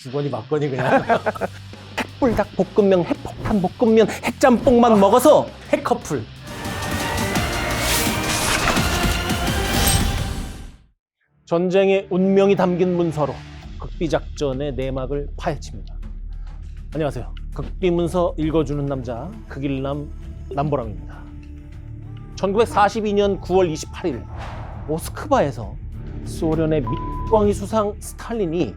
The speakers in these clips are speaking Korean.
주거니 맞거니 그냥. 핵불닭 볶음면, 핵폭탄 볶음면, 핵짬뽕만 먹어서 핵커플. 전쟁의 운명이 담긴 문서로 극비작전의 내막을 파헤칩니다. 안녕하세요. 극비문서 읽어주는 남자 극일남 남보람입니다. 1942년 9월 28일 모스크바에서 소련의 밑광희 수상 스탈린이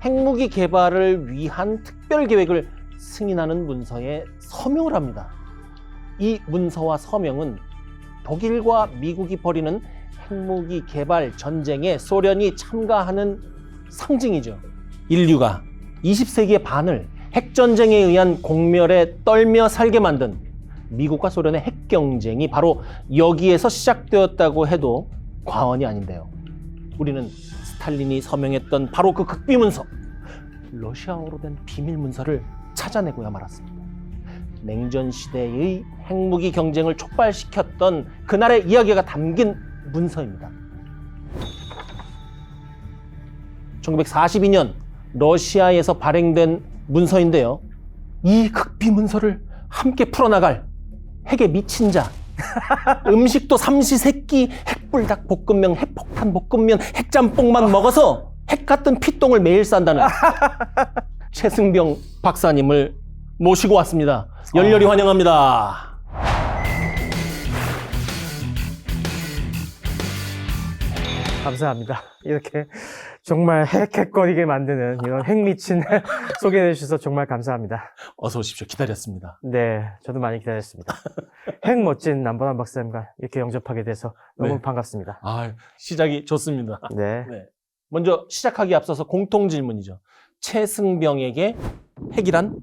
핵무기 개발을 위한 특별 계획을 승인하는 문서에 서명을 합니다. 이 문서와 서명은 독일과 미국이 벌이는 핵무기 개발 전쟁에 소련이 참가하는 상징이죠. 인류가 20세기의 반을 핵전쟁에 의한 공멸에 떨며 살게 만든 미국과 소련의 핵경쟁이 바로 여기에서 시작되었다고 해도 과언이 아닌데요. 우리는 스탈린이 서명했던 바로 그 극비문서, 러시아어로 된 비밀문서를 찾아내고야 말았습니다. 냉전 시대의 핵무기 경쟁을 촉발시켰던 그날의 이야기가 담긴 문서입니다. 1942년 러시아에서 발행된 문서인데요. 이 극비문서를 함께 풀어나갈 핵에 미친 자, 음식도 삼시세끼 핵불닭 볶음면, 핵폭탄 볶음면, 핵짬뽕만 먹어서 핵 같은 피똥을 매일 싼다는 최승병 박사님을 모시고 왔습니다. 열렬히 환영합니다. 감사합니다. 이렇게 정말 핵핵거리게 만드는 이런 핵미친 소개해 주셔서 정말 감사합니다. 어서 오십시오. 기다렸습니다. 네, 저도 많이 기다렸습니다. 핵멋진 남보람 박사님과 이렇게 영접하게 돼서 너무 네. 반갑습니다. 시작이 좋습니다. 네. 네. 먼저 시작하기에 앞서서 공통 질문이죠. 최승병에게 핵이란?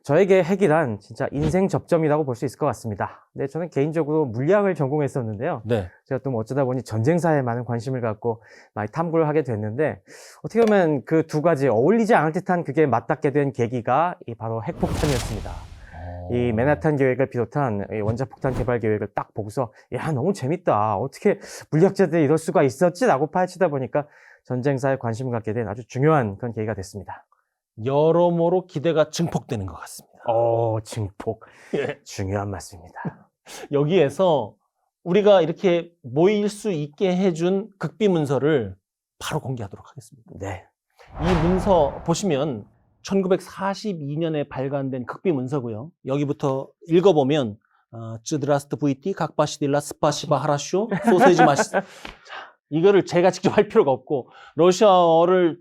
저에게 핵이란 진짜 인생 접점이라고 볼 수 있을 것 같습니다. 네, 저는 개인적으로 물리학을 전공했었는데요. 네. 제가 또 어쩌다 보니 전쟁사에 많은 관심을 갖고 많이 탐구를 하게 됐는데, 어떻게 보면 그 두 가지 어울리지 않을 듯한 그게 맞닿게 된 계기가 바로 핵폭탄이었습니다. 이 맨하탄 계획을 비롯한 이 원자폭탄 개발 계획을 딱 보고서 야, 너무 재밌다. 어떻게 물리학자들이 이럴 수가 있었지라고 파헤치다 보니까 전쟁사에 관심을 갖게 된 아주 중요한 그런 계기가 됐습니다. 여러모로 기대가 증폭되는 것 같습니다. 증폭. 예. 중요한 말씀입니다. 여기에서 우리가 이렇게 모일 수 있게 해준 극비문서를 바로 공개하도록 하겠습니다. 네. 이 문서 보시면 1942년에 발간된 극비문서고요. 여기부터 읽어보면 쯔드라스트 부이티 각바시딜라 스파시바 하라쇼 소세지 맛있. 자, 이거를 제가 직접 할 필요가 없고 러시아어를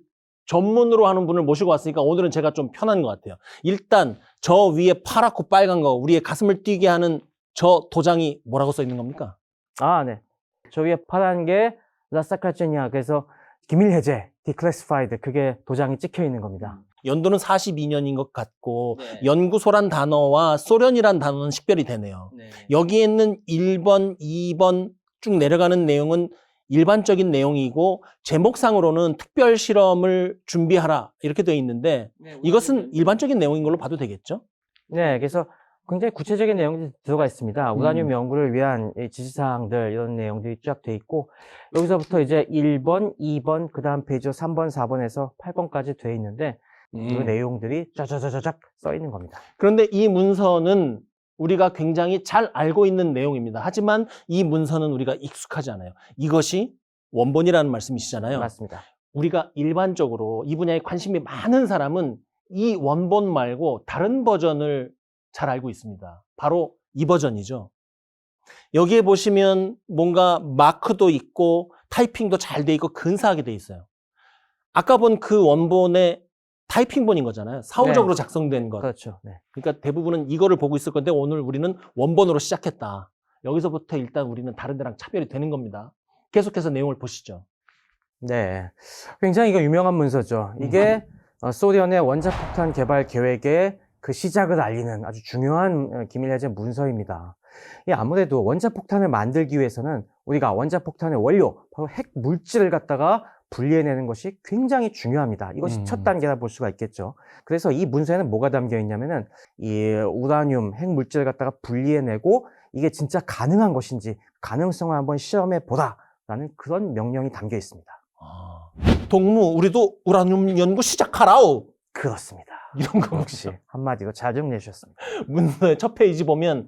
전문으로 하는 분을 모시고 왔으니까 오늘은 제가 좀 편한 것 같아요. 일단 저 위에 파랗고 빨간 거, 우리의 가슴을 뛰게 하는 저 도장이 뭐라고 써 있는 겁니까? 네. 저 위에 파란 게 라사카체니아, 그래서 기밀 해제, 디클래시파이드, 그게 도장이 찍혀 있는 겁니다. 연도는 42년인 것 같고 네. 연구소란 단어와 소련이란 단어는 식별이 되네요. 네. 여기에 있는 1번, 2번 쭉 내려가는 내용은 일반적인 내용이고 제목상으로는 특별 실험을 준비하라 이렇게 되어 있는데 네, 이것은 일반적인 내용인 걸로 봐도 되겠죠? 네, 그래서 굉장히 구체적인 내용이 들어가 있습니다. 우라늄 연구를 위한 이 지시사항들, 이런 내용들이 쫙 돼 있고, 여기서부터 이제 1번, 2번, 그 다음 페이지 3번, 4번에서 8번까지 돼 있는데, 이 내용들이 쫙쫙쫙쫙 써 있는 겁니다. 그런데 이 문서는 우리가 굉장히 잘 알고 있는 내용입니다. 하지만 이 문서는 우리가 익숙하지 않아요. 이것이 원본이라는 말씀이시잖아요. 맞습니다. 우리가 일반적으로 이 분야에 관심이 많은 사람은 이 원본 말고 다른 버전을 잘 알고 있습니다. 바로 이 버전이죠. 여기에 보시면 뭔가 마크도 있고 타이핑도 잘 돼 있고 근사하게 돼 있어요. 아까 본 그 원본의 타이핑본인 거잖아요. 사후적으로 네. 작성된 것. 그렇죠. 네. 그러니까 대부분은 이거를 보고 있을 건데 오늘 우리는 원본으로 시작했다. 여기서부터 일단 우리는 다른 데랑 차별이 되는 겁니다. 계속해서 내용을 보시죠. 네. 굉장히 이거 유명한 문서죠. 이게 소련의 원자폭탄 개발 계획의 그 시작을 알리는 아주 중요한 기밀해제 문서입니다. 아무래도 원자폭탄을 만들기 위해서는 우리가 원자폭탄의 원료, 바로 핵 물질을 갖다가 분리해내는 것이 굉장히 중요합니다. 이것이 첫 단계라 볼 수가 있겠죠. 그래서 이 문서에는 뭐가 담겨 있냐면은 이 우라늄 핵 물질을 갖다가 분리해내고 이게 진짜 가능한 것인지 가능성을 한번 시험해 보라라는 그런 명령이 담겨 있습니다. 동무 우리도 우라늄 연구 시작하라오. 그렇습니다. 이런 거 역시 한마디로 잘 정리해 주셨습니다. 문서의 첫 페이지 보면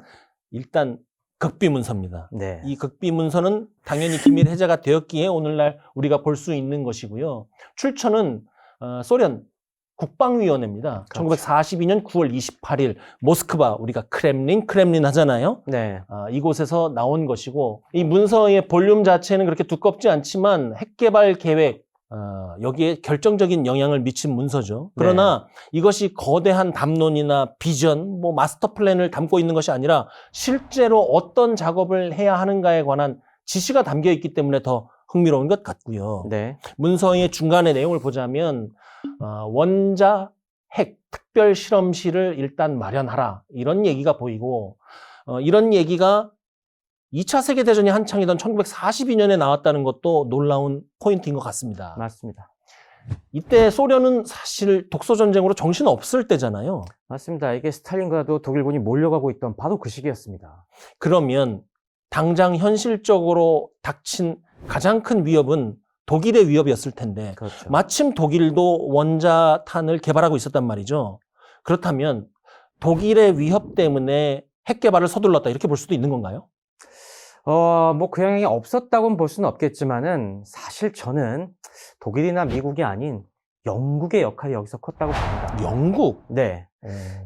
일단 극비 문서입니다. 네. 이 극비 문서는 당연히 기밀 해제가 되었기에 오늘날 우리가 볼 수 있는 것이고요. 출처는 소련 국방위원회입니다. 그렇죠. 1942년 9월 28일 모스크바, 우리가 크렘린 하잖아요. 네. 이곳에서 나온 것이고, 이 문서의 볼륨 자체는 그렇게 두껍지 않지만 핵개발 계획, 여기에 결정적인 영향을 미친 문서죠. 그러나 이것이 거대한 담론이나 비전, 마스터 플랜을 담고 있는 것이 아니라 실제로 어떤 작업을 해야 하는가에 관한 지시가 담겨 있기 때문에 더 흥미로운 것 같고요. 네. 문서의 중간의 내용을 보자면 원자 핵 특별 실험실을 일단 마련하라, 이런 얘기가 보이고, 이런 얘기가 2차 세계대전이 한창이던 1942년에 나왔다는 것도 놀라운 포인트인 것 같습니다. 맞습니다. 이때 소련은 사실 독소전쟁으로 정신 없을 때잖아요. 맞습니다. 이게 스탈린그라드 독일군이 몰려가고 있던 바로 그 시기였습니다. 그러면 당장 현실적으로 닥친 가장 큰 위협은 독일의 위협이었을 텐데, 그렇죠. 마침 독일도 원자탄을 개발하고 있었단 말이죠. 그렇다면 독일의 위협 때문에 핵 개발을 서둘렀다, 이렇게 볼 수도 있는 건가요? 그 영향이 없었다고는 볼 수는 없겠지만은 사실 저는 독일이나 미국이 아닌 영국의 역할이 여기서 컸다고 봅니다. 영국? 네.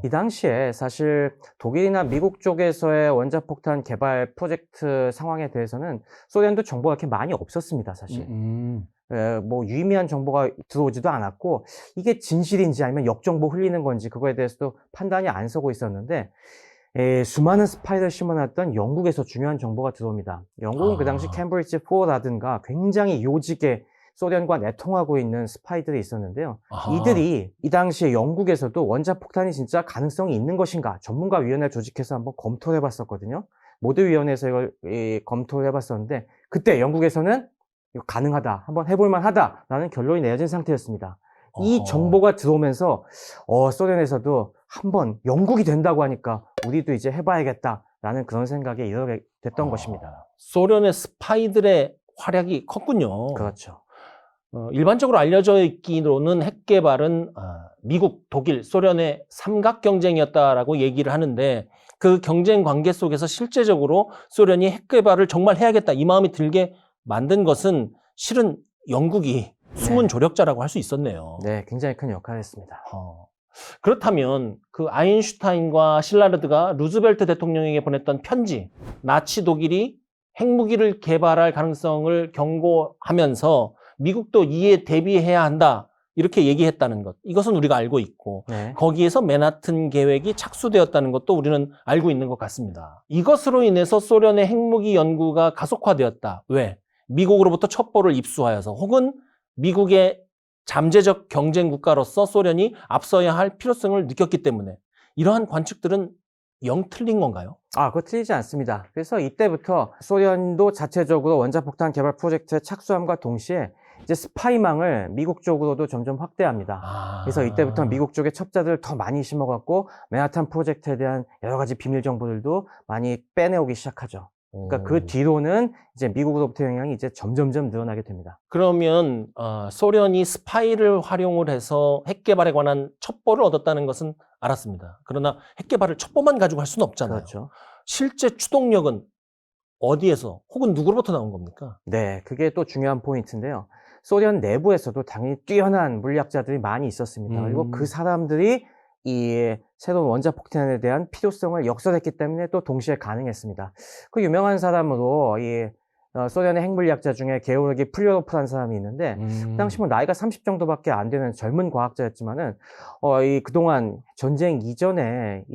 이 당시에 사실 독일이나 미국 쪽에서의 원자폭탄 개발 프로젝트 상황에 대해서는 소련도 정보가 그렇게 많이 없었습니다, 사실. 유의미한 정보가 들어오지도 않았고, 이게 진실인지 아니면 역정보 흘리는 건지 그거에 대해서도 판단이 안 서고 있었는데, 수많은 스파이를 심어놨던 영국에서 중요한 정보가 들어옵니다. 영국은 그 당시 캠브리지 4라든가 굉장히 요직에 소련과 내통하고 있는 스파이들이 있었는데요. 이들이 이 당시에 영국에서도 원자폭탄이 진짜 가능성이 있는 것인가 전문가위원회 조직해서 한번 검토를 해봤었거든요. 모두위원회에서 이걸 검토를 해봤었는데, 그때 영국에서는 이거 가능하다, 한번 해볼만 하다라는 결론이 내려진 상태였습니다. 이 정보가 들어오면서 소련에서도 한번 영국이 된다고 하니까 우리도 이제 해봐야겠다라는 그런 생각에 이르게 됐던 것입니다. 소련의 스파이들의 활약이 컸군요. 그렇죠. 일반적으로 알려져 있기로는 핵 개발은 미국, 독일, 소련의 삼각 경쟁이었다라고 얘기를 하는데, 그 경쟁 관계 속에서 실제적으로 소련이 핵 개발을 정말 해야겠다, 이 마음이 들게 만든 것은 실은 영국이 숨은 조력자라고 할 수 있었네요. 네, 굉장히 큰 역할을 했습니다. 그렇다면 그 아인슈타인과 실라르드가 루즈벨트 대통령에게 보냈던 편지, 나치 독일이 핵무기를 개발할 가능성을 경고하면서 미국도 이에 대비해야 한다, 이렇게 얘기했다는 것, 이것은 우리가 알고 있고, 거기에서 맨하튼 계획이 착수되었다는 것도 우리는 알고 있는 것 같습니다. 이것으로 인해서 소련의 핵무기 연구가 가속화되었다. 왜? 미국으로부터 첩보를 입수하여서, 혹은 미국의 잠재적 경쟁 국가로서 소련이 앞서야 할 필요성을 느꼈기 때문에. 이러한 관측들은 영 틀린 건가요? 그거 틀리지 않습니다. 그래서 이때부터 소련도 자체적으로 원자폭탄 개발 프로젝트에 착수함과 동시에 이제 스파이망을 미국 쪽으로도 점점 확대합니다. 그래서 이때부터 미국 쪽에 첩자들을 더 많이 심어갖고 맨하탄 프로젝트에 대한 여러 가지 비밀 정보들도 많이 빼내오기 시작하죠. 그러니까 그 뒤로는 이제 미국으로부터 영향이 이제 점점점 늘어나게 됩니다. 그러면 소련이 스파이를 활용을 해서 핵 개발에 관한 첩보를 얻었다는 것은 알았습니다. 그러나 핵 개발을 첩보만 가지고 할 수는 없잖아요. 그렇죠. 실제 추동력은 어디에서 혹은 누구로부터 나온 겁니까? 네, 그게 또 중요한 포인트인데요. 소련 내부에서도 당연히 뛰어난 물리학자들이 많이 있었습니다. 그리고 그 사람들이 이 새로운 원자폭탄에 대한 필요성을 역설했기 때문에 또 동시에 가능했습니다. 그 유명한 사람으로 소련의 핵물리학자 중에 게오르기 플료로프라는 사람이 있는데, 그 당시 나이가 30 정도밖에 안 되는 젊은 과학자였지만은 그동안 전쟁 이전에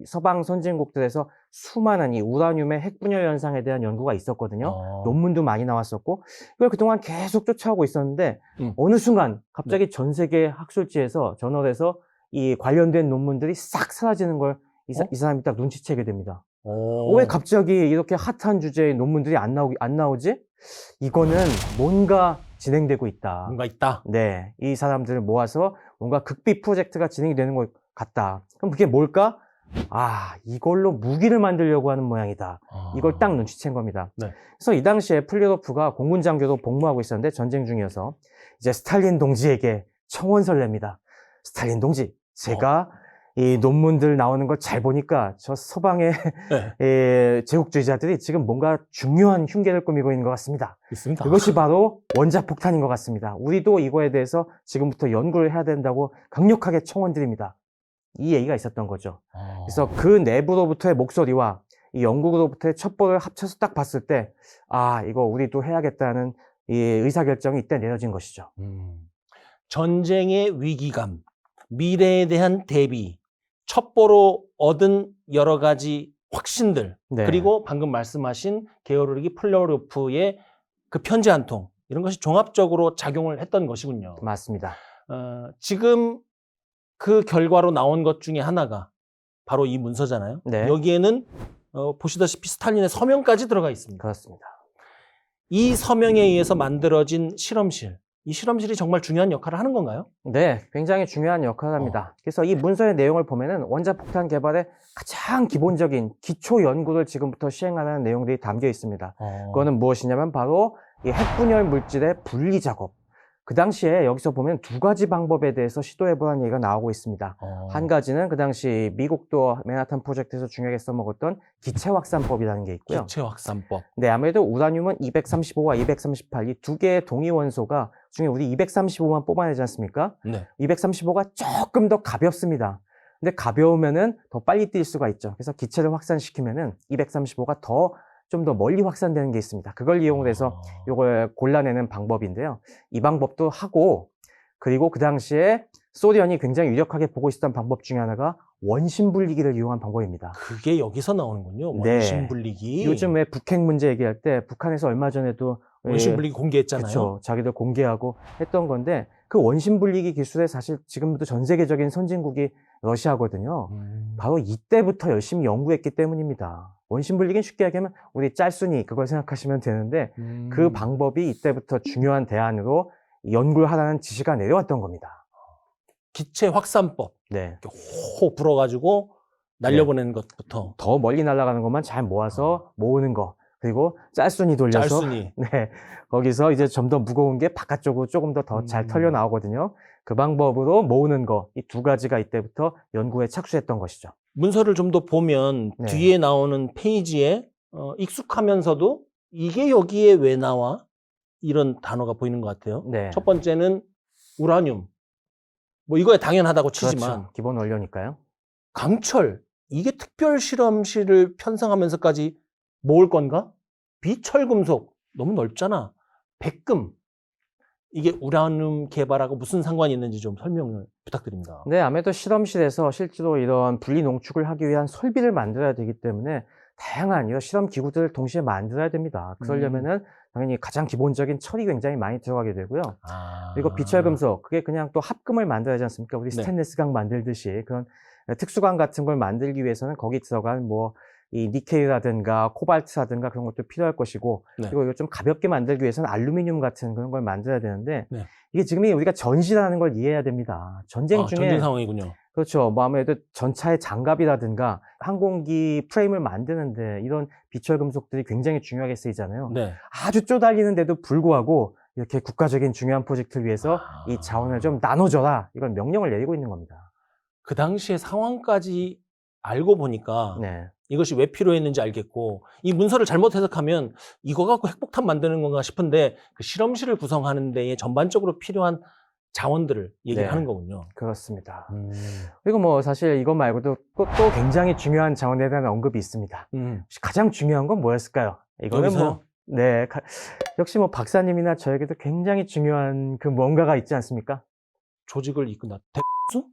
서방 선진국들에서 수많은 이 우라늄의 핵 분열 현상에 대한 연구가 있었거든요. 논문도 많이 나왔었고, 이걸 그동안 계속 쫓아오고 있었는데 어느 순간 갑자기 전 세계 학술지에서 저널에서 이 관련된 논문들이 싹 사라지는 걸 이 사람이 딱 눈치채게 됩니다. 왜 갑자기 이렇게 핫한 주제의 논문들이 안 나오지? 이거는 뭔가 진행되고 있다. 뭔가 있다. 네, 이 사람들을 모아서 뭔가 극비 프로젝트가 진행이 되는 것 같다. 그럼 그게 뭘까? 아, 이걸로 무기를 만들려고 하는 모양이다. 이걸 딱 눈치챈 겁니다. 네. 그래서 이 당시에 플리도프가 공군 장교로 복무하고 있었는데 전쟁 중이어서 이제 스탈린 동지에게 청원서를 냅니다. 스탈린 동지, 제가 이 논문들 나오는 거 잘 보니까 저 서방의 네. 제국주의자들이 지금 뭔가 중요한 흉계를 꾸미고 있는 것 같습니다. 있습니다. 그것이 바로 원자폭탄인 것 같습니다. 우리도 이거에 대해서 지금부터 연구를 해야 된다고 강력하게 청원드립니다. 이 얘기가 있었던 거죠. 그래서 그 내부로부터의 목소리와 이 영국으로부터의 첩보를 합쳐서 딱 봤을 때, 아, 이거 우리도 해야겠다는 이 의사결정이 이때 내려진 것이죠. 전쟁의 위기감, 미래에 대한 대비, 첩보로 얻은 여러 가지 확신들, 네. 그리고 방금 말씀하신 게오르기 플로로프의 그 편지 한 통, 이런 것이 종합적으로 작용을 했던 것이군요. 맞습니다. 지금 그 결과로 나온 것 중에 하나가 바로 이 문서잖아요. 네. 여기에는 보시다시피 스탈린의 서명까지 들어가 있습니다. 그렇습니다. 이 서명에 의해서 만들어진 실험실, 이 실험실이 정말 중요한 역할을 하는 건가요? 네, 굉장히 중요한 역할을 합니다. 그래서 이 문서의 내용을 보면은 원자폭탄 개발의 가장 기본적인 기초 연구를 지금부터 시행하는 내용들이 담겨 있습니다. 그거는 무엇이냐면 바로 이 핵분열 물질의 분리 작업. 그 당시에 여기서 보면 두 가지 방법에 대해서 시도해보라는 얘기가 나오고 있습니다. 한 가지는 그 당시 미국도 맨하탄 프로젝트에서 중요하게 써먹었던 기체 확산법이라는 게 있고요. 기체 확산법. 네, 아무래도 우라늄은 235와 238, 이 두 개의 동위 원소가 중에 우리 235만 뽑아내지 않습니까? 네. 235가 조금 더 가볍습니다. 근데 가벼우면은 더 빨리 뛸 수가 있죠. 그래서 기체를 확산시키면은 235가 좀 더 멀리 확산되는 게 있습니다. 그걸 이용을 해서 이걸 골라내는 방법인데요. 이 방법도 하고, 그리고 그 당시에 소련이 굉장히 유력하게 보고 있었던 방법 중에 하나가 원심 분리기를 이용한 방법입니다. 그게 여기서 나오는군요. 네. 원심 분리기. 요즘 왜 북핵 문제 얘기할 때 북한에서 얼마 전에도 원심 분리기 공개했잖아요. 그렇죠. 자기들 공개하고 했던 건데 그 원심 분리기 기술에 사실 지금도 전 세계적인 선진국이 러시아거든요. 바로 이때부터 열심히 연구했기 때문입니다. 원심 분리기는 쉽게 얘기하면 우리 짤순이 그걸 생각하시면 되는데 그 방법이 이때부터 중요한 대안으로 연구를 하라는 지시가 내려왔던 겁니다. 기체 확산법. 네. 이렇게 호 불어가지고 날려보내는 것부터. 더 멀리 날아가는 것만 잘 모아서 모으는 거. 그리고 짤순이 돌려서 짤순이. 네, 거기서 이제 좀 더 무거운 게 바깥쪽으로 조금 더 잘 털려 나오거든요. 그 방법으로 모으는 거, 이 두 가지가 이때부터 연구에 착수했던 것이죠. 문서를 좀 더 보면 네. 뒤에 나오는 페이지에 익숙하면서도 이게 여기에 왜 나와? 이런 단어가 보이는 것 같아요. 네. 첫 번째는 우라늄. 뭐 이거야 당연하다고 치지만 그렇죠. 기본 원료니까요. 강철. 이게 특별 실험실을 편성하면서까지 모을 건가? 비철금속. 너무 넓잖아. 백금. 이게 우라늄 개발하고 무슨 상관이 있는지 좀 설명을 부탁드립니다. 네, 아무래도 실험실에서 실제로 이런 분리 농축을 하기 위한 설비를 만들어야 되기 때문에 다양한 이런 실험 기구들을 동시에 만들어야 됩니다. 그러려면은 당연히 가장 기본적인 철이 굉장히 많이 들어가게 되고요. 그리고 비철금속, 그게 그냥 또 합금을 만들어야 하지 않습니까? 우리 네. 스테인리스강 만들듯이 그런 특수강 같은 걸 만들기 위해서는 거기 들어간 뭐 이 니켈이라든가 코발트라든가 그런 것도 필요할 것이고 네. 그리고 이거 좀 가볍게 만들기 위해서는 알루미늄 같은 그런 걸 만들어야 되는데 네. 이게 지금 우리가 전시라는 걸 이해해야 됩니다. 전쟁 중에 전쟁 상황이군요. 그렇죠. 뭐 아무래도 전차의 장갑이라든가 항공기 프레임을 만드는데 이런 비철금속들이 굉장히 중요하게 쓰이잖아요. 네. 아주 쪼달리는데도 불구하고 이렇게 국가적인 중요한 프로젝트를 위해서 이 자원을 좀 나눠줘라. 이건 명령을 내리고 있는 겁니다. 그 당시의 상황까지 알고 보니까 네. 이것이 왜 필요했는지 알겠고 이 문서를 잘못 해석하면 이거 갖고 핵폭탄 만드는 건가 싶은데 그 실험실을 구성하는 데에 전반적으로 필요한 자원들을 얘기를 네. 하는 거군요. 그렇습니다. 그리고 뭐 사실 이것 말고도 또 굉장히 중요한 자원에 대한 언급이 있습니다. 혹시 가장 중요한 건 뭐였을까요? 이거는 여기서요? 뭐 네, 역시 뭐 박사님이나 저에게도 굉장히 중요한 그 뭔가가 있지 않습니까? 조직을 이끈다. 대수?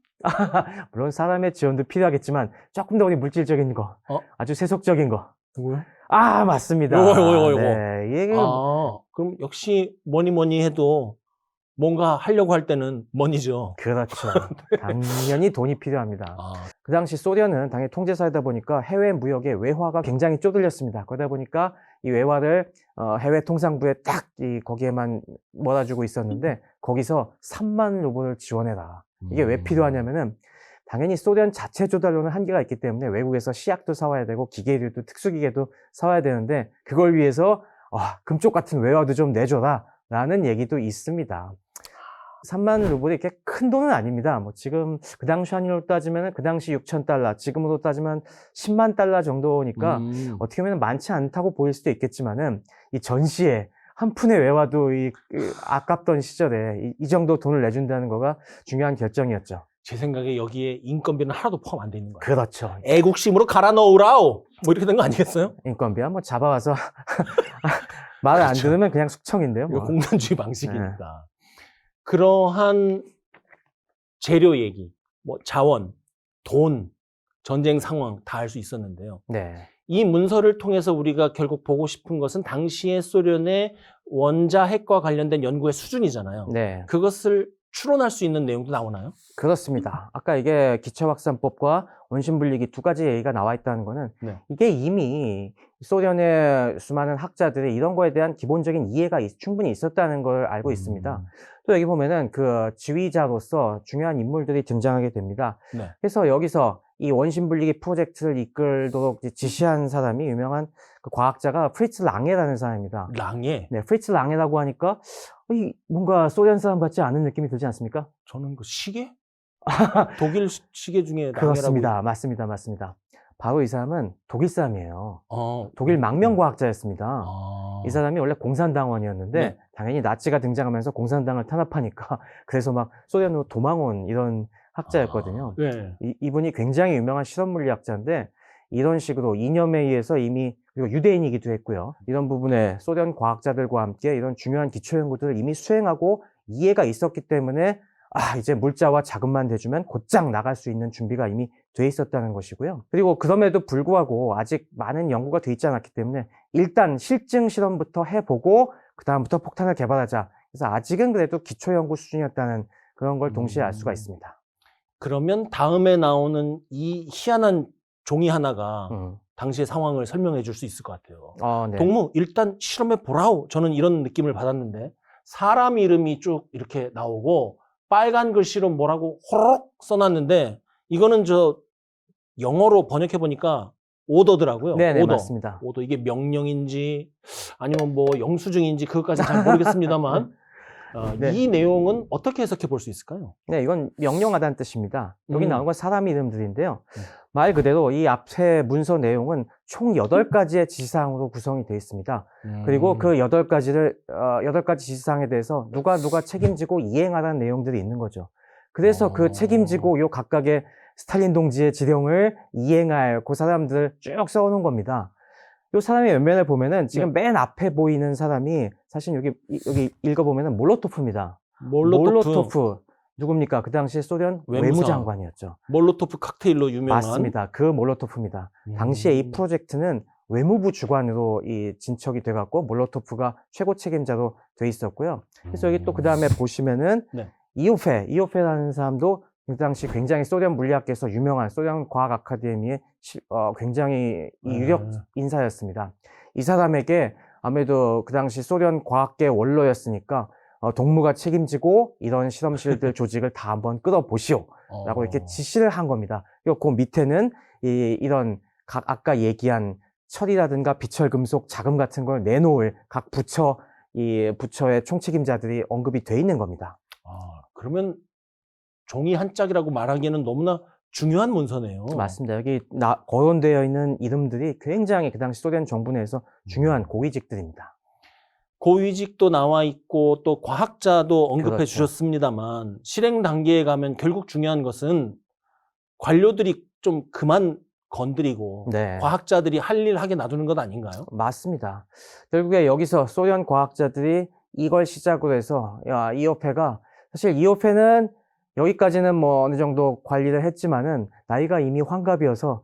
물론 사람의 지원도 필요하겠지만 조금 더 우리 물질적인 거, 아주 세속적인 거. 누구요? 아, 맞습니다. 요거. 네, 이게 그럼 역시 뭐니 해도 뭔가 하려고 할 때는 머니죠. 그렇죠. 당연히 돈이 필요합니다. 그 당시 소련은 당연히 통제사이다 보니까 해외 무역에 외화가 굉장히 쪼들렸습니다. 그러다 보니까 이 외화를 해외 통상부에 딱 거기에만 몰아주고 있었는데 거기서 3만 루블을 지원해라. 이게 왜 필요하냐면은 당연히 소련 자체 조달로는 한계가 있기 때문에 외국에서 시약도 사와야 되고 기계류도 특수기계도 사와야 되는데 그걸 위해서 금쪽 같은 외화도 좀 내줘라 라는 얘기도 있습니다. 3만 루블이 이렇게 큰 돈은 아닙니다. 뭐 지금 그 당시 환율로 따지면 그 당시 6,000달러, 지금으로 따지면 10만 달러 정도니까 어떻게 보면 많지 않다고 보일 수도 있겠지만은 이 전시에 한 푼의 외화도 아깝던 시절에 이 정도 돈을 내준다는 거가 중요한 결정이었죠. 제 생각에 여기에 인건비는 하나도 포함 안 돼 있는 거예요. 그렇죠. 애국심으로 갈아 넣으라오! 뭐 이렇게 된 거 아니겠어요? 인건비 한번 잡아와서 말을 안 그렇죠. 들으면 그냥 숙청인데요. 이거 뭐. 공산주의 방식이니까. 그러한 재료 얘기, 뭐 자원, 돈, 전쟁 상황 다 알 수 있었는데요. 네. 이 문서를 통해서 우리가 결국 보고 싶은 것은 당시의 소련의 원자 핵과 관련된 연구의 수준이잖아요. 네. 그것을 추론할 수 있는 내용도 나오나요? 그렇습니다. 아까 이게 기초확산법과 원심분리기 두 가지 얘기가 나와 있다는 거는 네. 이게 이미 소련의 수많은 학자들이 이런 거에 대한 기본적인 이해가 충분히 있었다는 걸 알고 있습니다. 또 여기 보면은 그 지휘자로서 중요한 인물들이 등장하게 됩니다. 네. 그래서 여기서 이 원심분리기 프로젝트를 이끌도록 지시한 사람이 유명한 그 과학자가 프리츠 랑게라는 사람입니다. 랑에? 네, 프리츠 랑게라고 하니까 뭔가 소련 사람 같지 않은 느낌이 들지 않습니까? 저는 그 시계? 독일 시계 중에 랑게라고. 그렇습니다. 맞습니다. 바로 이 사람은 독일 사람이에요. 어, 독일 망명과학자였습니다. 아. 이 사람이 원래 공산당원이었는데 네. 당연히 나치가 등장하면서 공산당을 탄압하니까 그래서 막 소련으로 도망온 이런 학자였거든요. 네. 이분이 굉장히 유명한 실험물리학자인데 이런 식으로 이념에 의해서 이미 그리고 유대인이기도 했고요. 이런 부분에 소련 과학자들과 함께 이런 중요한 기초 연구들을 이미 수행하고 이해가 있었기 때문에 이제 물자와 자금만 대주면 곧장 나갈 수 있는 준비가 이미 돼 있었다는 것이고요. 그리고 그럼에도 불구하고 아직 많은 연구가 돼 있지 않았기 때문에 일단 실증 실험부터 해보고 그 다음부터 폭탄을 개발하자. 그래서 아직은 그래도 기초 연구 수준이었다는 그런 걸 동시에 알 수가 있습니다. 그러면 다음에 나오는 이 희한한 종이 하나가 당시의 상황을 설명해 줄 수 있을 것 같아요. 네. 동무, 일단 실험해 보라오. 저는 이런 느낌을 받았는데 사람 이름이 쭉 이렇게 나오고 빨간 글씨로 뭐라고 호로록 써놨는데 이거는 저 영어로 번역해 보니까 오더더라고요. 네네, 오더. 맞습니다. 오더. 이게 명령인지 아니면 뭐 영수증인지 그것까지 잘 모르겠습니다만 네. 이 내용은 어떻게 해석해 볼 수 있을까요? 네, 이건 명령하다는 뜻입니다. 여기 나온 건 사람 이름들인데요. 네. 말 그대로 이 앞에 문서 내용은 총 8가지의 지시사항으로 구성이 되어 있습니다. 그리고 그 8가지를, 8가지 지시사항에 대해서 누가 책임지고 이행하라는 내용들이 있는 거죠. 그래서 그 책임지고 요 각각의 스탈린 동지의 지령을 이행할 그 사람들을 쭉 써놓은 겁니다. 요 사람의 면면을 보면은 지금 맨 앞에 보이는 사람이 사실 여기 읽어보면은 몰로토프입니다. 몰로토프. 누굽니까? 그 당시 소련 외무장관이었죠. 몰로토프 칵테일로 유명한. 맞습니다. 그 몰로토프입니다. 당시에 이 프로젝트는 외무부 주관으로 이 진척이 돼갖고 몰로토프가 최고 책임자로 돼 있었고요. 그래서 여기 또 그 다음에 보시면은 이오페라는 사람도 그 당시 굉장히 소련 물리학계에서 유명한 소련 과학 아카데미의 굉장히 유력 인사였습니다. 이 사람에게 아무래도 그 당시 소련 과학계 원로였으니까 동무가 책임지고 이런 실험실들 조직을 다 한번 끌어보시오 라고 이렇게 지시를 한 겁니다. 그리고 그 밑에는 이런 아까 얘기한 철이라든가 비철금속 자금 같은 걸 내놓을 각 부처의 총책임자들이 언급이 돼 있는 겁니다. 그러면 종이 한 짝이라고 말하기에는 너무나 중요한 문서네요. 맞습니다. 여기 거론되어 있는 이름들이 굉장히 그 당시 소련 정부 내에서 중요한 고위직들입니다. 고위직도 나와 있고 또 과학자도 언급해 그렇죠. 주셨습니다만 실행 단계에 가면 결국 중요한 것은 관료들이 좀 그만 건드리고 과학자들이 할 일 하게 놔두는 것 아닌가요? 맞습니다. 결국에 여기서 소련 과학자들이 이걸 시작으로 해서 이오페가 사실 이오페는 여기까지는 뭐 어느 정도 관리를 했지만은 나이가 이미 환갑이어서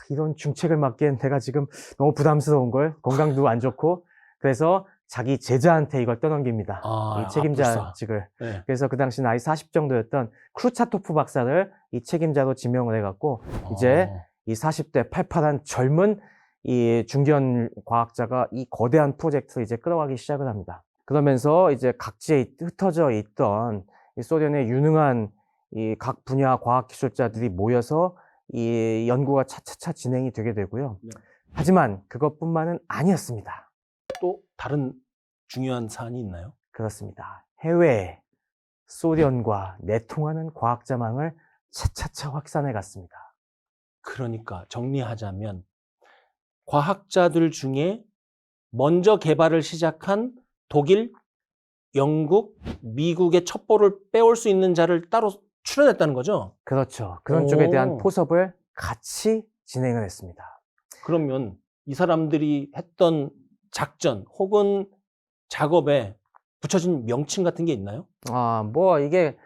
이런 중책을 맡기엔 내가 지금 너무 부담스러운 걸 건강도 안 좋고 그래서 자기 제자한테 이걸 떠넘깁니다. 이 책임자직을. 네. 그래서 그 당시 나이 40 정도였던 크루차토프 박사를 이 책임자로 지명을 해갖고 이제 이 40대 팔팔한 젊은 이 중견 과학자가 이 거대한 프로젝트를 이제 끌어가기 시작을 합니다. 그러면서 이제 각지에 흩어져 있던 이 소련의 유능한 이 각 분야 과학 기술자들이 모여서 이 연구가 차차차 진행이 되게 되고요. 네. 하지만 그것뿐만은 아니었습니다. 또 다른 중요한 사안이 있나요? 그렇습니다. 해외에 소련과 내통하는 과학자망을 차차차 확산해 갔습니다. 그러니까 정리하자면 과학자들 중에 먼저 개발을 시작한 독일, 영국, 미국의 첩보를 빼올 수 있는 자를 따로 출연했다는 거죠? 그렇죠. 그런 쪽에 대한 오. 포섭을 같이 진행을 했습니다. 그러면 이 사람들이 했던 작전 혹은 작업에 붙여진 명칭 같은 게 있나요? 뭐 이게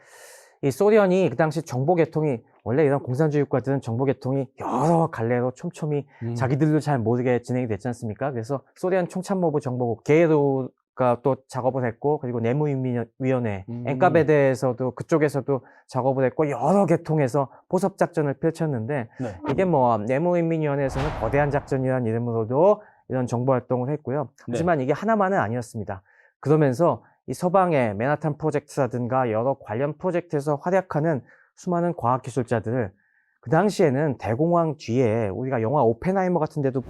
이 소련이 그 당시 정보 개통이 원래 이런 공산주의 국가들은 정보 개통이 여러 갈래로 촘촘히 자기들도 잘 모르게 진행이 됐지 않습니까? 그래서 소련 총참모부 정보국 게르가 또 작업을 했고, 그리고 내무위원회 엔카베드에서도 그쪽에서도 작업을 했고, 여러 계통에서 포섭 작전을 펼쳤는데, 네. 이게 뭐 내무인민위원회에서는 거대한 작전이라는 이름으로도 이런 정보 활동을 했고요. 하지만 이게 하나만은 아니었습니다. 그러면서 이 서방의 맨하탄 프로젝트라든가 여러 관련 프로젝트에서 활약하는 수많은 과학기술자들을 그 당시에는 대공황 뒤에 우리가 영화 오펜하이머 같은 데도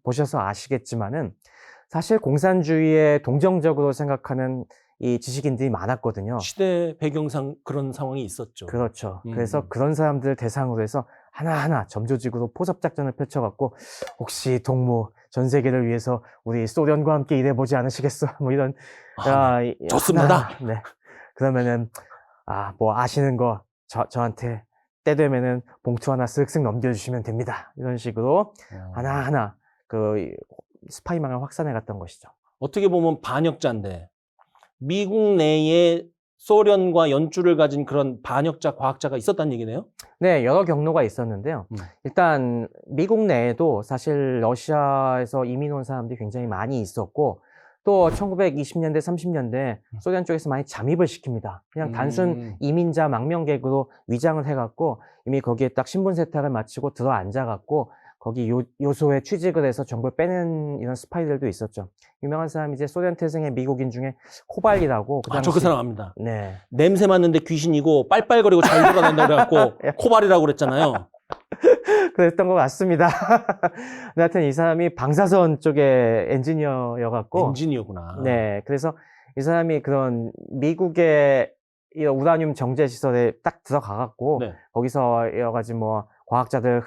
보셔서 아시겠지만은 사실 공산주의에 동정적으로 생각하는 이 지식인들이 많았거든요. 시대 배경상 그런 상황이 있었죠. 그렇죠. 그래서 그런 사람들 대상으로 해서 하나하나 점조직으로 포섭작전을 펼쳐갖고 혹시 동무 전 세계를 위해서 우리 소련과 함께 일해보지 않으시겠어? 뭐 이런 좋습니다. 네. 그러면은 뭐 아시는 거 저한테 때 되면은 봉투 하나 쓱쓱 넘겨주시면 됩니다. 이런 식으로 하나하나 그 스파이망을 확산해 갔던 것이죠. 어떻게 보면 반역자인데 미국 내에 소련과 연줄을 가진 그런 반역자 과학자가 있었다는 얘기네요? 네, 여러 경로가 있었는데요. 일단 미국 내에도 사실 러시아에서 이민 온 사람들이 굉장히 많이 있었고, 또 1920년대, 30년대 소련 쪽에서 많이 잠입을 시킵니다. 그냥 단순 이민자 망명객으로 위장을 해갖고 이미 거기에 딱 신분 세탁을 마치고 들어 앉아갖고 거기 요소에 취직을 해서 정보를 빼는 이런 스파이들도 있었죠. 유명한 사람이 이제 소련 태생의 미국인 중에 코발이라고. 저 그 사람 압니다. 네. 냄새 맡는데 귀신이고 빨빨거리고 잘 돌아다닌다고 그래갖고 코발이라고 그랬잖아요. 그랬던 것 같습니다. 하여튼 이 사람이 방사선 쪽에 엔지니어여갖고. 엔지니어구나. 네. 그래서 이 사람이 그런 미국의 이 우라늄 정제 시설에 딱 들어가갖고 거기서 여러 가지 뭐 과학자들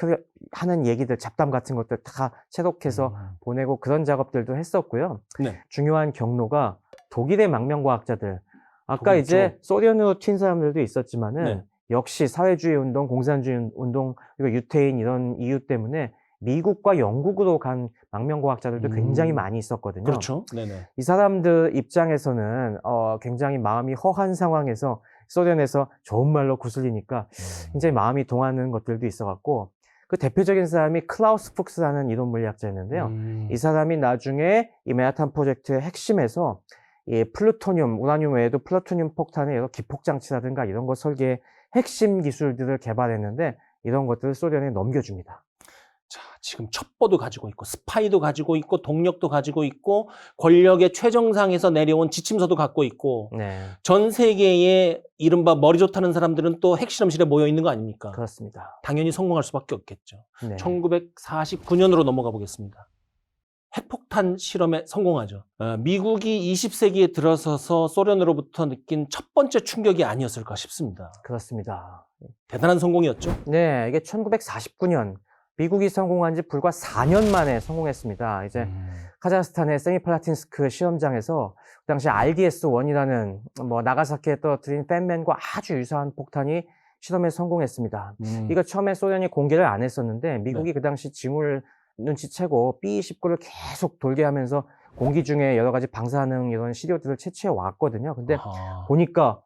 하는 얘기들, 잡담 같은 것들 다 채독해서 보내고 그런 작업들도 했었고요. 중요한 경로가 독일의 망명과학자들. 아까 이제 소련으로 튄 사람들도 있었지만은 역시 사회주의 운동, 공산주의 운동, 그리고 유태인 이런 이유 때문에 미국과 영국으로 간 망명과학자들도 굉장히 많이 있었거든요. 그렇죠. 네네. 이 사람들 입장에서는 굉장히 마음이 허한 상황에서 소련에서 좋은 말로 구슬리니까 굉장히 마음이 동하는 것들도 있어갖고, 그 대표적인 사람이 클라우스 푹스라는 이론 물리학자였는데요. 이 사람이 나중에 이 맨하탄 프로젝트의 핵심에서 이 플루토늄, 우라늄 외에도 플루토늄 폭탄의 여러 기폭장치라든가 이런 거 설계의 핵심 기술들을 개발했는데 이런 것들을 소련에 넘겨줍니다. 자, 지금 첩보도 가지고 있고 스파이도 가지고 있고 동력도 가지고 있고 권력의 최정상에서 내려온 지침서도 갖고 있고 전 세계에 이른바 머리 좋다는 사람들은 또 핵실험실에 모여 있는 거 아닙니까? 그렇습니다. 당연히 성공할 수밖에 없겠죠. 1949년으로 넘어가 보겠습니다. 핵폭탄 실험에 성공하죠. 미국이 20세기에 들어서서 소련으로부터 느낀 첫 번째 충격이 아니었을까 싶습니다. 그렇습니다. 대단한 성공이었죠? 네, 이게 1949년 미국이 성공한 지 불과 4년 만에 성공했습니다. 이제 카자흐스탄의 세미팔라틴스크 시험장에서 그 당시 RDS-1이라는 뭐 나가사키에 떨어뜨린 팬맨과 아주 유사한 폭탄이 실험에 성공했습니다. 이거 처음에 소련이 공개를 안 했었는데 미국이 그 당시 징후를 눈치채고 B-29를 계속 돌게 하면서 공기 중에 여러 가지 방사능 이런 시료들을 채취해 왔거든요. 근데 보니까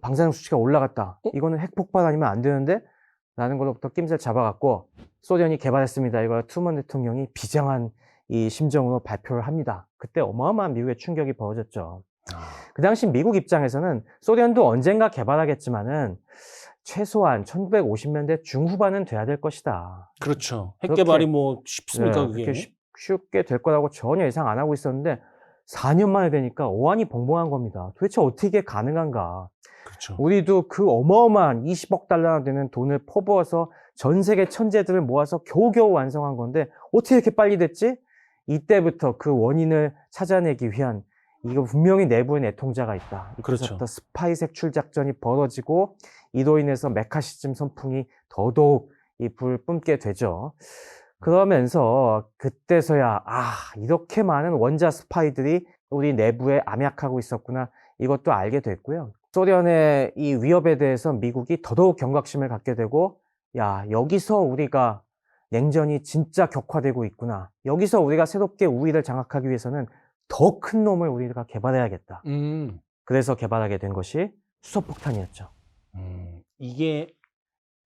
방사능 수치가 올라갔다. 이거는 핵폭발 아니면 안 되는데? 라는 걸로부터 낌새를 잡아갖고 소련이 개발했습니다. 이걸 트루먼 대통령이 비장한 이 심정으로 발표를 합니다. 그때 어마어마한 미국의 충격이 벌어졌죠. 그 당시 미국 입장에서는 소련도 언젠가 개발하겠지만은 최소한 1950년대 중후반은 돼야 될 것이다. 그렇죠. 핵 개발이 뭐 쉽습니까? 그게? 그렇게 쉽게 될 거라고 전혀 예상 안 하고 있었는데 4년 만에 되니까 어안이 벙벙한 겁니다. 도대체 어떻게 가능한가? 그렇죠. 우리도 그 어마어마한 20억 달러나 되는 돈을 퍼부어서 전 세계 천재들을 모아서 겨우겨우 완성한 건데 어떻게 이렇게 빨리 됐지? 이때부터 그 원인을 찾아내기 위한 이거 분명히 내부에 내통자가 있다. 이때부터 그렇죠. 스파이 색출 작전이 벌어지고 이로 인해서 메카시즘 선풍이 더더욱 이 불을 뿜게 되죠. 그러면서 그때서야 이렇게 많은 원자 스파이들이 우리 내부에 암약하고 있었구나 이것도 알게 됐고요. 소련의 이 위협에 대해서 미국이 더더욱 경각심을 갖게 되고 여기서 우리가 냉전이 진짜 격화되고 있구나. 여기서 우리가 새롭게 우위를 장악하기 위해서는 더 큰 놈을 우리가 개발해야겠다. 그래서 개발하게 된 것이 수소폭탄이었죠. 이게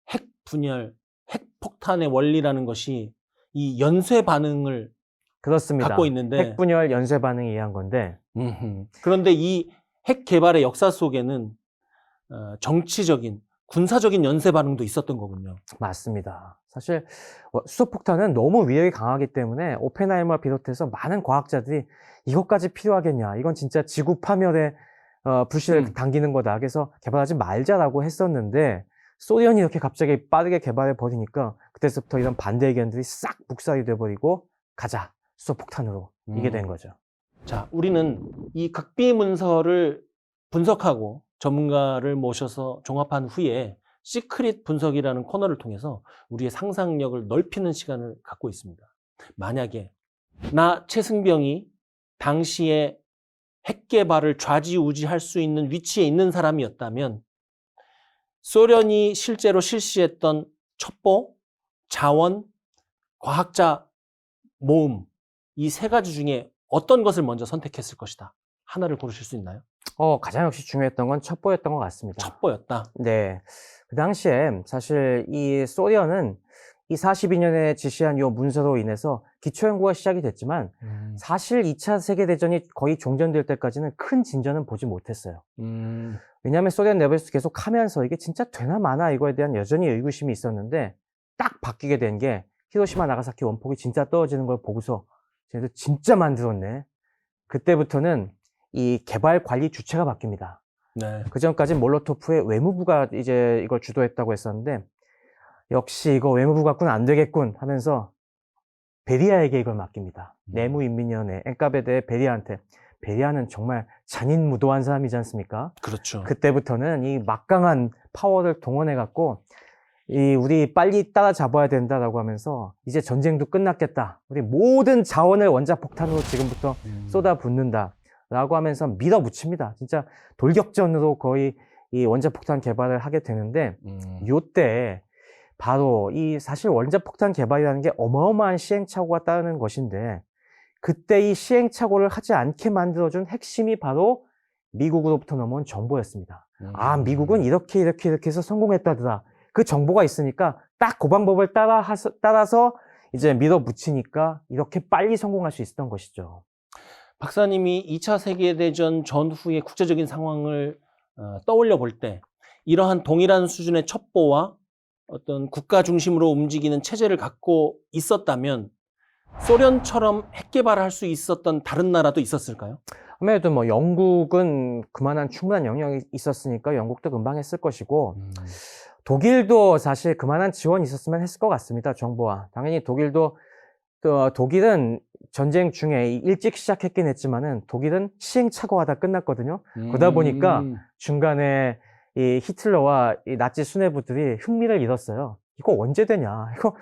핵 분열, 핵 폭탄의 원리라는 것이 이 연쇄 반응을 그렇습니다. 갖고 있는데 핵분열 연쇄 반응에 의한 건데 그런데 이 핵 개발의 역사 속에는 정치적인, 군사적인 연쇄 반응도 있었던 거군요. 맞습니다. 사실 수소폭탄은 너무 위력이 강하기 때문에 오펜하이머를 비롯해서 많은 과학자들이 이것까지 필요하겠냐, 이건 진짜 지구 파멸에 불씨를 당기는 거다, 그래서 개발하지 말자라고 했었는데 소련이 이렇게 갑자기 빠르게 개발해 버리니까 그때부터 이런 반대 의견들이 싹 묵살이 돼버리고 가자, 수소폭탄으로 이게 된 거죠. 자, 우리는 이 극비 문서를 분석하고 전문가를 모셔서 종합한 후에 시크릿 분석이라는 코너를 통해서 우리의 상상력을 넓히는 시간을 갖고 있습니다. 만약에 나 최승병이 당시에 핵 개발을 좌지우지할 수 있는 위치에 있는 사람이었다면 소련이 실제로 실시했던 첩보, 자원, 과학자 모음, 이 세 가지 중에 어떤 것을 먼저 선택했을 것이다. 하나를 고르실 수 있나요? 가장 역시 중요했던 건 첩보였던 것 같습니다. 첩보였다. 네. 그 당시에 사실 이 소련은 이 42년에 지시한 요 문서로 인해서 기초연구가 시작이 됐지만 사실 2차 세계대전이 거의 종전될 때까지는 큰 진전은 보지 못했어요. 왜냐하면 소련 내부에서 계속 하면서 이게 진짜 되나 마나 이거에 대한 여전히 의구심이 있었는데 딱 바뀌게 된 게 히로시마 나가사키 원폭이 진짜 떨어지는 걸 보고서 쟤네들 진짜 만들었네. 그때부터는 이 개발 관리 주체가 바뀝니다. 네. 그 전까지는 몰로토프의 외무부가 이제 이걸 주도했다고 했었는데 역시 이거 외무부 갖고는 안 되겠군 하면서 베리아에게 이걸 맡깁니다. 내무인민위원회 엔카베드의 베리아한테. 베리아는 정말 잔인무도한 사람이지 않습니까? 그렇죠. 그때부터는 이 막강한 파워를 동원해 갖고 우리 빨리 따라잡아야 된다라고 하면서 이제 전쟁도 끝났겠다. 우리 모든 자원을 원자폭탄으로 지금부터 쏟아붓는다. 라고 하면서 밀어붙입니다. 진짜 돌격전으로 거의 이 원자폭탄 개발을 하게 되는데 요때 바로 이 사실 원자폭탄 개발이라는 게 어마어마한 시행착오가 따르는 것인데 그때 이 시행착오를 하지 않게 만들어준 핵심이 바로 미국으로부터 넘어온 정보였습니다. 미국은 이렇게 해서 성공했다더라. 그 정보가 있으니까 딱 그 방법을 따라서 이제 밀어붙이니까 이렇게 빨리 성공할 수 있었던 것이죠. 박사님이 2차 세계대전 전후의 국제적인 상황을 떠올려 볼 때 이러한 동일한 수준의 첩보와 어떤 국가 중심으로 움직이는 체제를 갖고 있었다면 소련처럼 핵 개발을 할 수 있었던 다른 나라도 있었을까요? 아무래도 뭐 영국은 그만한 충분한 영향이 있었으니까 영국도 금방 했을 것이고 독일도 사실 그만한 지원이 있었으면 했을 것 같습니다. 정보와. 당연히 독일은 전쟁 중에 일찍 시작했긴 했지만은 독일은 시행착오하다 끝났거든요. 그러다 보니까 중간에 이 히틀러와 이 나치 수뇌부들이 흥미를 잃었어요. 이거 언제 되냐? 이거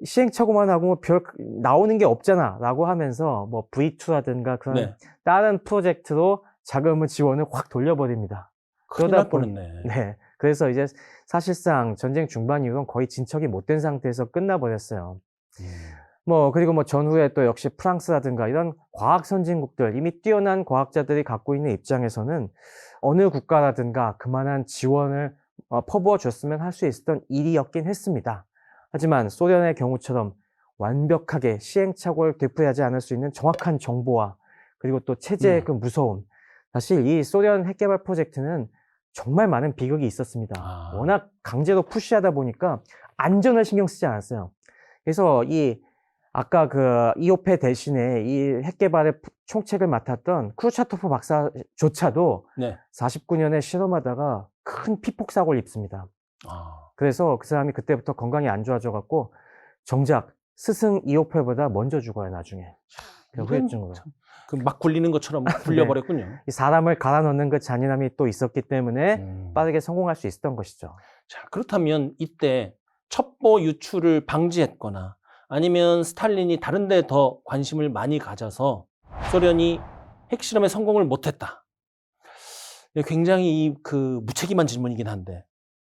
시행착오만 하고 뭐 별 나오는 게 없잖아. 라고 하면서 뭐 V2라든가 그런 다른 프로젝트로 자금을 지원을 확 돌려버립니다. 그러다 보니 네. 그래서 이제 사실상 전쟁 중반 이후로는 거의 진척이 못된 상태에서 끝나버렸어요. 그리고 뭐 전후에 또 역시 프랑스라든가 이런 과학 선진국들, 이미 뛰어난 과학자들이 갖고 있는 입장에서는 어느 국가라든가 그만한 지원을 퍼부어 줬으면 할 수 있었던 일이었긴 했습니다. 하지만 소련의 경우처럼 완벽하게 시행착오를 되풀이하지 않을 수 있는 정확한 정보와 그리고 또 체제의 그 무서움. 사실 이 소련 핵개발 프로젝트는 정말 많은 비극이 있었습니다. 워낙 강제로 푸시하다 보니까 안전을 신경 쓰지 않았어요. 그래서 이 아까 그 이오페 대신에 이 핵 개발의 총책을 맡았던 쿠르차토프 박사조차도 네. 49년에 실험하다가 큰 피폭 사고를 입습니다. 아, 그래서 그 사람이 그때부터 건강이 안 좋아져 갖고 정작 스승 이오페보다 먼저 죽어요, 나중에. 그 이건 후유증으로. 막 굴리는 것처럼 굴려버렸군요. 이 사람을 갈아 넣는 그 잔인함이 또 있었기 때문에 음. 빠르게 성공할 수 있었던 것이죠. 자, 그렇다면 이때 첩보 유출을 방지했거나 아니면 스탈린이 다른 데 더 관심을 많이 가져서 소련이 핵실험에 성공을 못했다. 굉장히 그 무책임한 질문이긴 한데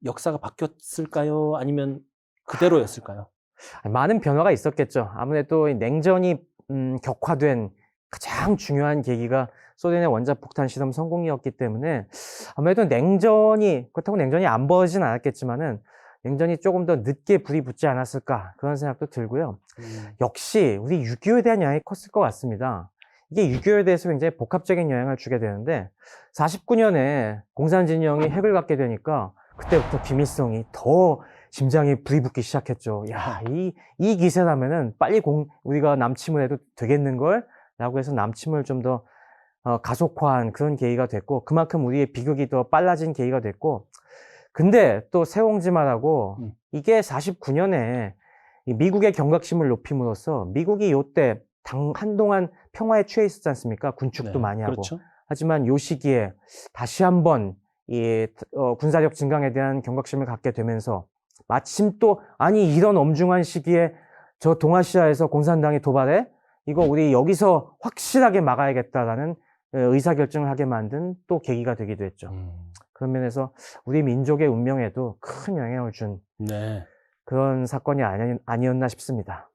역사가 바뀌었을까요? 아니면 그대로였을까요? 많은 변화가 있었겠죠. 아무래도 이 냉전이 격화된 가장 중요한 계기가 소련의 원자폭탄 실험 성공이었기 때문에 아무래도 그렇다고 냉전이 안 벌어지진 않았겠지만은 냉전이 조금 더 늦게 불이 붙지 않았을까 그런 생각도 들고요. 역시 우리 6.25에 대한 영향이 컸을 것 같습니다. 이게 6.25에 대해서 굉장히 복합적인 영향을 주게 되는데 49년에 공산진영이 핵을 갖게 되니까 그때부터 김일성이 더 심장에 불이 붙기 시작했죠. 야, 이 기세라면은 빨리 우리가 남침을 해도 되겠는걸? 라고 해서 남침을 좀 더 가속화한 그런 계기가 됐고 그만큼 우리의 비극이 더 빨라진 계기가 됐고 근데 또 세옹지마라고 이게 49년에 미국의 경각심을 높임으로써 미국이 요때 한동안 평화에 취해 있었지 않습니까? 군축도 네, 많이 하고. 그렇죠. 하지만 요 시기에 다시 한번 이 군사력 증강에 대한 경각심을 갖게 되면서 마침 또 아니 이런 엄중한 시기에 저 동아시아에서 공산당이 도발해? 이거 우리 여기서 확실하게 막아야겠다라는 의사결정을 하게 만든 또 계기가 되기도 했죠. 그런 면에서 우리 민족의 운명에도 큰 영향을 준 네. 그런 사건이 아니었나 싶습니다.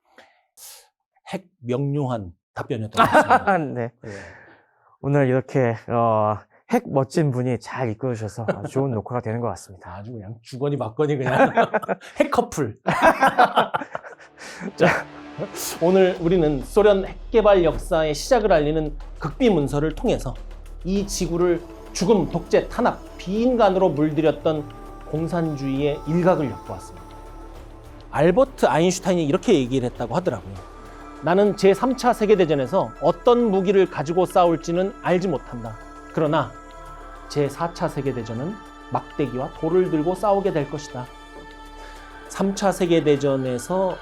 핵 명료한 답변이었던 것 같습니다. 네. 네. 오늘 이렇게 핵 멋진 분이 잘 이끌어 주셔서 아주 좋은 녹화가 되는 것 같습니다. 아주 그냥 주거니 받거니 그냥 핵 커플. 자, 오늘 우리는 소련 핵개발 역사의 시작을 알리는 극비 문서를 통해서 이 지구를 죽음, 독재, 탄압, 비인간으로 물들였던 공산주의의 일각을 엿보았습니다. 알버트 아인슈타인이 이렇게 얘기를 했다고 하더라고요. 나는 제3차 세계대전에서 어떤 무기를 가지고 싸울지는 알지 못한다. 그러나 제4차 세계대전은 막대기와 돌을 들고 싸우게 될 것이다. 3차 세계대전에서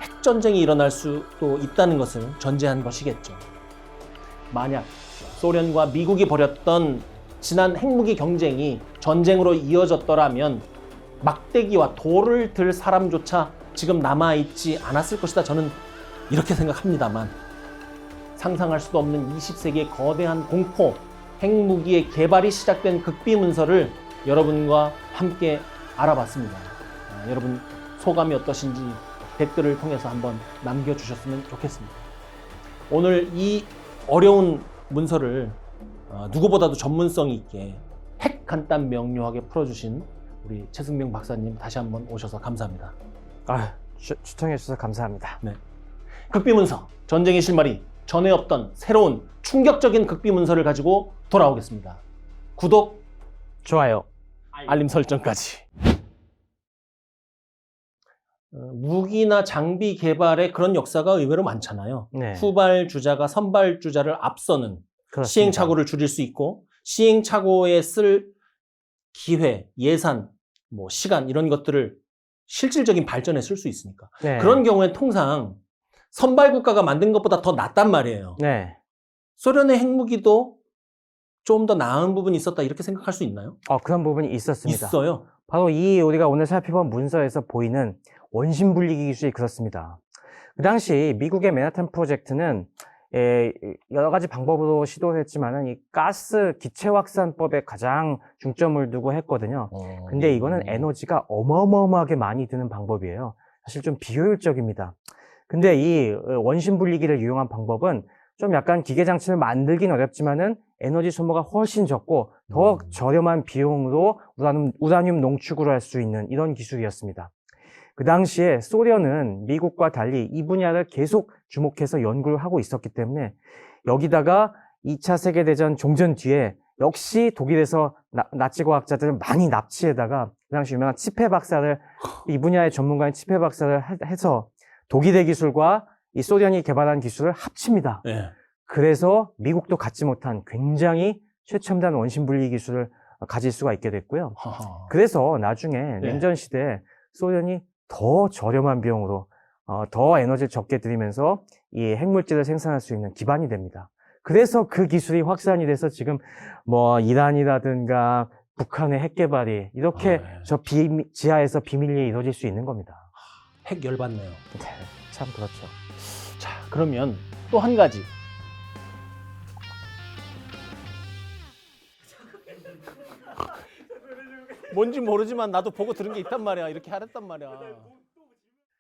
핵전쟁이 일어날 수도 있다는 것을 전제한 것이겠죠. 만약 소련과 미국이 벌였던 지난 핵무기 경쟁이 전쟁으로 이어졌더라면 막대기와 돌을 들 사람조차 지금 남아있지 않았을 것이다. 저는 이렇게 생각합니다만 상상할 수도 없는 20세기의 거대한 공포, 핵무기의 개발이 시작된 극비 문서를 여러분과 함께 알아봤습니다. 여러분 소감이 어떠신지 댓글을 통해서 한번 남겨주셨으면 좋겠습니다. 오늘 이 어려운 문서를 누구보다도 전문성 있게 핵 간단 명료하게 풀어주신 우리 최승명 박사님 다시 한번 오셔서 감사합니다. 추천해 주셔서 감사합니다. 네. 극비문서, 전쟁의 실마리, 전에 없던 새로운 충격적인 극비문서를 가지고 돌아오겠습니다. 구독, 좋아요. 알림 설정까지. 무기나 장비 개발에 그런 역사가 의외로 많잖아요. 네. 후발주자가 선발주자를 앞서는 그렇습니다. 시행착오를 줄일 수 있고 시행착오에 쓸 기회, 예산, 시간 이런 것들을 실질적인 발전에 쓸 수 있으니까. 네. 그런 경우에 통상 선발국가가 만든 것보다 더 낫단 말이에요. 네. 소련의 핵무기도 좀 더 나은 부분이 있었다 이렇게 생각할 수 있나요? 그런 부분이 있었습니다. 있어요. 바로 우리가 오늘 살펴본 문서에서 보이는 원심 분리기 기술이 그렇습니다. 그 당시 미국의 맨하탄 프로젝트는 여러 가지 방법으로 시도를 했지만은 이 가스 기체 확산법에 가장 중점을 두고 했거든요. 근데 이거는 에너지가 어마어마하게 많이 드는 방법이에요. 사실 좀 비효율적입니다. 근데 이 원심 분리기를 이용한 방법은 좀 약간 기계 장치를 만들긴 어렵지만은 에너지 소모가 훨씬 적고 더 저렴한 비용으로 우라늄 농축을 할 수 있는 이런 기술이었습니다. 그 당시에 소련은 미국과 달리 이 분야를 계속 주목해서 연구를 하고 있었기 때문에 여기다가 2차 세계대전 종전 뒤에 역시 독일에서 나치 과학자들을 많이 납치해다가 그 당시 유명한 치페 박사를 이 분야의 전문가인 치페 박사를 해서 독일의 기술과 이 소련이 개발한 기술을 합칩니다. 예. 그래서 미국도 갖지 못한 굉장히 최첨단 원심 분리 기술을 가질 수가 있게 됐고요. 하하. 그래서 나중에 냉전 시대에 소련이 더 저렴한 비용으로 더 에너지를 적게 들이면서 이 핵물질을 생산할 수 있는 기반이 됩니다. 그래서 그 기술이 확산이 돼서 지금 뭐 이란이라든가 북한의 핵 개발이 이렇게 네. 저 지하에서 비밀리에 이루어질 수 있는 겁니다. 핵 열받네요. 네, 참 그렇죠. 자, 그러면 또 한 가지. 뭔지 모르지만 나도 보고 들은 게 있단 말이야. 이렇게 하랬단 말이야.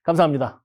감사합니다.